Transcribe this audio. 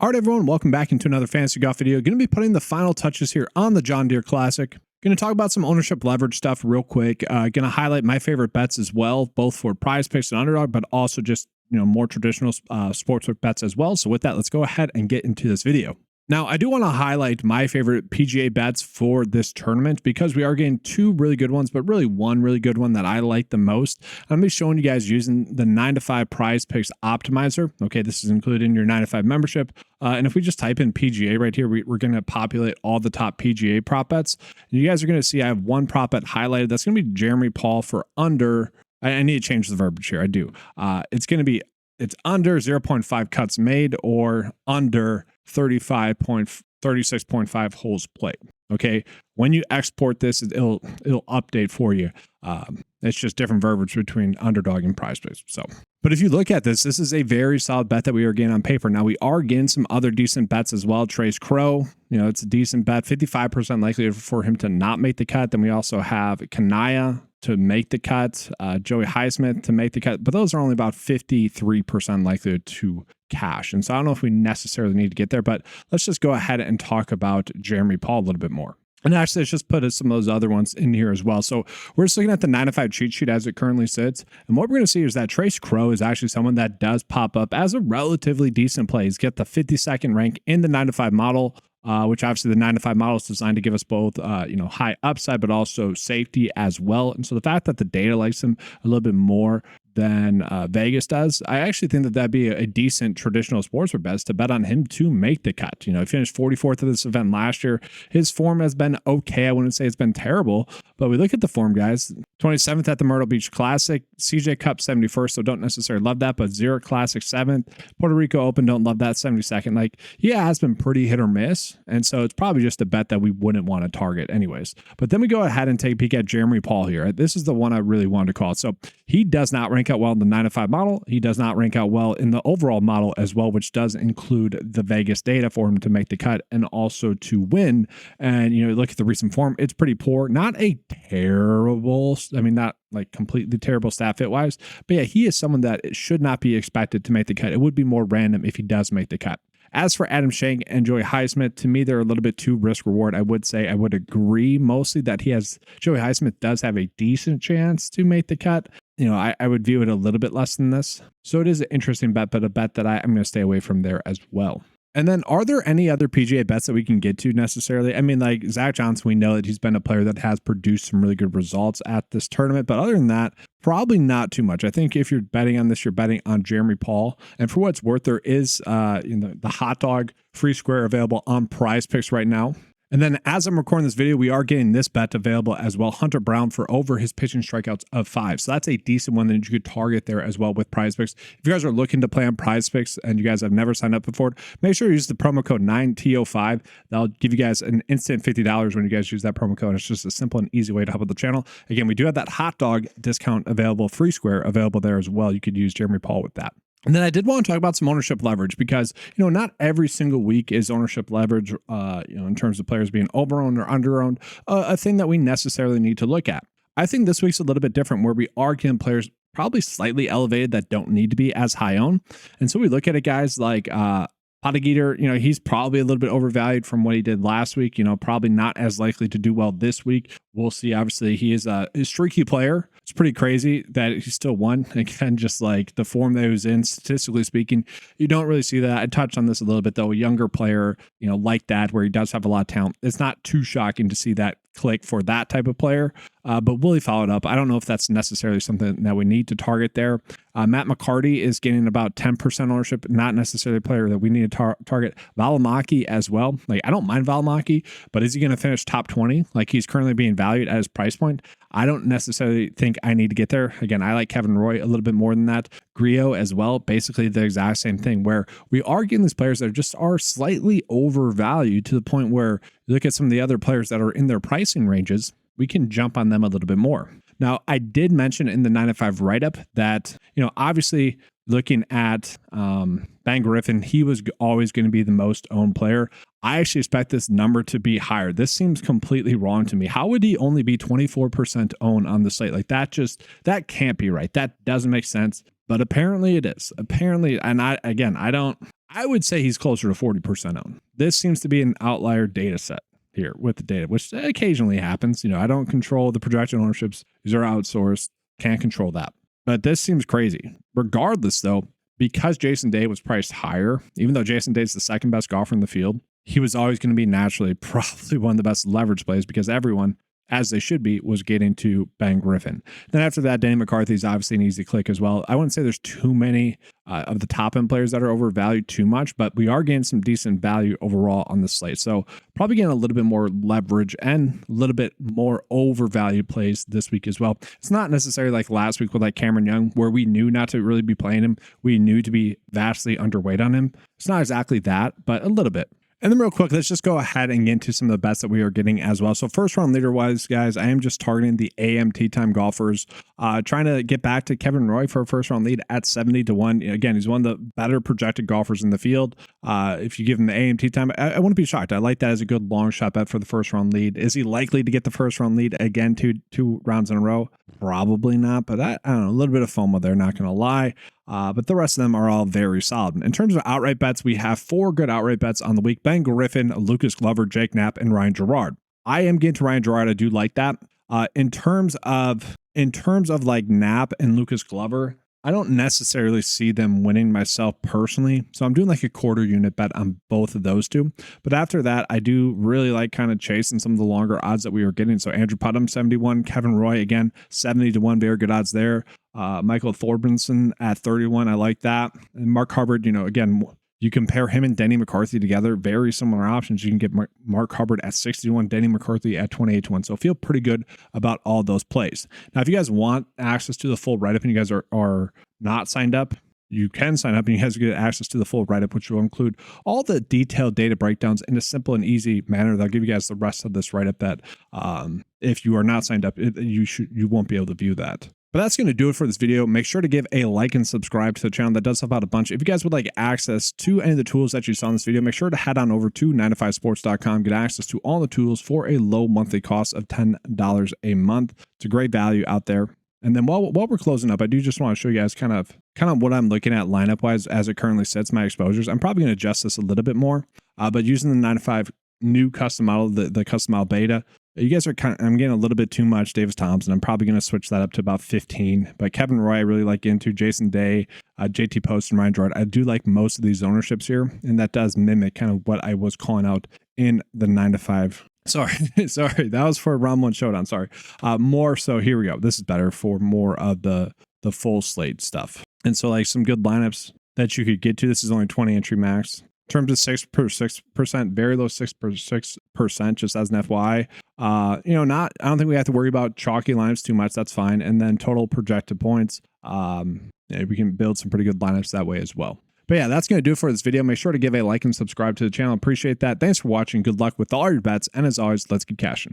All right, everyone, welcome back into another Fantasy Golf video. Going to be putting the final touches here on the John Deere Classic. Going to talk about some ownership leverage stuff real quick. Going to highlight my favorite bets as well, both for PrizePicks and Underdog, but also just more traditional sportsbook bets as well. So with that, let's go ahead and get into this video. Now, I do want to highlight my favorite PGA bets for this tournament because we are getting two really good ones, but really one really good one that I like the most. I'm going to be showing you guys using the 9to5 PrizePicks optimizer. Okay, this is included in your 9to5 membership. And if we just type in PGA right here, we're going to populate all the top PGA prop bets. And you guys are going to see I have one prop bet highlighted. That's going to be Jeremy Paul for under. I need to change the verbiage here. I do. It's under 0.5 cuts made or under 36.5 holes played. Okay. When you export this, it'll update for you. It's just different verbiage between Underdog and PrizePicks. So, but if you look at this is a very solid bet that we are getting on paper. Now we are getting some other decent bets as well. Trace Crow, it's a decent bet, 55% likelihood for him to not make the cut. Then we also have Kanaya to make the cut, Joey Highsmith to make the cut, but those are only about 53% likelihood to cash. And so I don't know if we necessarily need to get there, but let's just go ahead and talk about Jeremy Paul a little bit more. And actually, let's just put some of those other ones in here as well. So we're just looking at the 9to5 cheat sheet as it currently sits. And what we're going to see is that Trace Crow is actually someone that does pop up as a relatively decent play. He's got the 52nd rank in the 9to5 model, which obviously the 9to5 model is designed to give us both, high upside, but also safety as well. And so the fact that the data likes him a little bit more than Vegas does, I actually think that that'd be a decent traditional sportsbook bet to bet on him to make the cut. He finished 44th at this event last year. His form has been okay. I wouldn't say it's been terrible, but we look at the form, guys. 27th at the Myrtle Beach Classic, CJ Cup 71st, so don't necessarily love that, but Zurich Classic 7th, Puerto Rico Open, don't love that, 72nd. It has been pretty hit or miss, and so it's probably just a bet that we wouldn't want to target anyways. But then we go ahead and take a peek at Jeremy Paul here. This is the one I really wanted to call. So he does not rank out well in the 9to5 model. He does not rank out well in the overall model as well, which does include the Vegas data for him to make the cut and also to win. And, look at the recent form. It's pretty poor. Not a terrible, not like completely terrible stat fit wise, but yeah, he is someone that should not be expected to make the cut. It would be more random if he does make the cut. As for Adam Schenk and Joey Highsmith, to me, they're a little bit too risk reward. I would say I would agree mostly that Joey Highsmith does have a decent chance to make the cut. I would view it a little bit less than this. So it is an interesting bet, but a bet that I'm going to stay away from there as well. And then are there any other PGA bets that we can get to necessarily? Like Zach Johnson, we know that he's been a player that has produced some really good results at this tournament. But other than that, probably not too much. I think if you're betting on this, you're betting on Jeremy Paul. And for what it's worth, there is the hot dog free square available on PrizePicks right now. And then as I'm recording this video, we are getting this bet available as well. Hunter Brown for over his pitching strikeouts of 5. So that's a decent one that you could target there as well with PrizePicks. If you guys are looking to play on PrizePicks and you guys have never signed up before, make sure you use the promo code 9TO5. That'll give you guys an instant $50 when you guys use that promo code. It's just a simple and easy way to help out the channel. Again, we do have that hot dog discount available, free square available there as well. You could use Jeremy Paul with that. And then I did want to talk about some ownership leverage because, not every single week is ownership leverage, in terms of players being overowned or underowned, a thing that we necessarily need to look at. I think this week's a little bit different where we are getting players probably slightly elevated that don't need to be as high owned. And so we look at it, guys, like Potagieter, he's probably a little bit overvalued from what he did last week, probably not as likely to do well this week. We'll see. Obviously, he is a streaky player. It's pretty crazy that he still won. Again, just like the form that he was in, statistically speaking, you don't really see that. I touched on this a little bit, though. A younger player, like that, where he does have a lot of talent, it's not too shocking to see that click for that type of player. But will he follow it up? I don't know if that's necessarily something that we need to target there. Matt McCarty is getting about 10% ownership, not necessarily a player that we need to target. Valimaki as well. I don't mind Valimaki, but is he going to finish top 20? He's currently being valued at his price point. I don't necessarily think I need to get there. Again, I like Kevin Roy a little bit more than that. Griot as well, basically the exact same thing, where we are getting these players that just are slightly overvalued to the point where you look at some of the other players that are in their pricing ranges, we can jump on them a little bit more. Now, I did mention in the 9to5 write-up that, obviously looking at Ben Griffin, he was always going to be the most owned player. I actually expect this number to be higher. This seems completely wrong to me. How would he only be 24% owned on the slate? That can't be right. That doesn't make sense. But apparently it is. Apparently, and I don't I would say he's closer to 40% owned. This seems to be an outlier data set here with the data, which occasionally happens. I don't control the projection ownerships. These are outsourced. Can't control that. But this seems crazy. Regardless, though, because Jason Day was priced higher, even though Jason Day is the second best golfer in the field, he was always going to be naturally probably one of the best leverage plays because everyone, as they should be, was getting to Ben Griffin. Then after that, Danny McCarthy is obviously an easy click as well. I wouldn't say there's too many of the top end players that are overvalued too much, but we are getting some decent value overall on the slate. So probably getting a little bit more leverage and a little bit more overvalued plays this week as well. It's not necessarily like last week with like Cameron Young, where we knew not to really be playing him. We knew to be vastly underweight on him. It's not exactly that, but a little bit. And then real quick, let's just go ahead and get into some of the bets that we are getting as well. So first round leader wise, guys, I am just targeting the AM tee time golfers, trying to get back to Kevin Roy for a first round lead at 70-1. Again, he's one of the better projected golfers in the field. If you give him the AM tee time, I wouldn't be shocked. I like that as a good long shot bet for the first round lead. Is he likely to get the first round lead again two rounds in a row? Probably not, but I don't know, a little bit of FOMO there, not going to lie. But the rest of them are all very solid. In terms of outright bets, we have 4 good outright bets on the week: Ben Griffin, Lucas Glover, Jake Knapp, and Ryan Gerard. I am getting to Ryan Gerard. I do like that. In terms of like Knapp and Lucas Glover, I don't necessarily see them winning myself personally. So I'm doing like a quarter unit bet on both of those two. But after that, I do really like kind of chasing some of the longer odds that we are getting. So Andrew Putnam, 71, Kevin Roy, again, 70-1, very good odds there. Michael Thorbjornsen at 31. I like that. And Mark Hubbard, again, you compare him and Denny McCarthy together, very similar options. You can get Mark Hubbard at 60-1, Denny McCarthy at 28-1. So feel pretty good about all those plays. Now, if you guys want access to the full write-up and you guys are not signed up, you can sign up and you guys get access to the full write-up, which will include all the detailed data breakdowns in a simple and easy manner. That'll give you guys the rest of this write-up that if you are not signed up, you won't be able to view that. But that's going to do it for this video. Make sure to give a like and subscribe to the channel. That does help out a bunch. If you guys would like access to any of the tools that you saw in this video, make sure to head on over to 9to5sports.com. Get access to all the tools for a low monthly cost of $10 a month. It's a great value out there. And then while we're closing up, I do just want to show you guys kind of what I'm looking at lineup wise as it currently sits, my exposures. I'm probably going to adjust this a little bit more, but using the 9 to 5 new custom model, the custom model beta, you guys are I'm getting a little bit too much Davis Thompson. I'm probably going to switch that up to about 15. But Kevin Roy, I really like into Jason Day, JT Post, and Ryan Gerard. I do like most of these ownerships here, and that does mimic kind of what I was calling out in the 9 to 5. Sorry, that was for round 1 showdown. Sorry, more so. Here we go. This is better for more of the full slate stuff. And so like some good lineups that you could get to. This is only 20 entry max. In terms of 6%, very low 6%, just as an FYI. I don't think we have to worry about chalky lineups too much. That's fine. And then total projected points. We can build some pretty good lineups that way as well. But yeah, that's going to do it for this video. Make sure to give a like and subscribe to the channel. Appreciate that. Thanks for watching. Good luck with all your bets. And as always, let's keep cashing.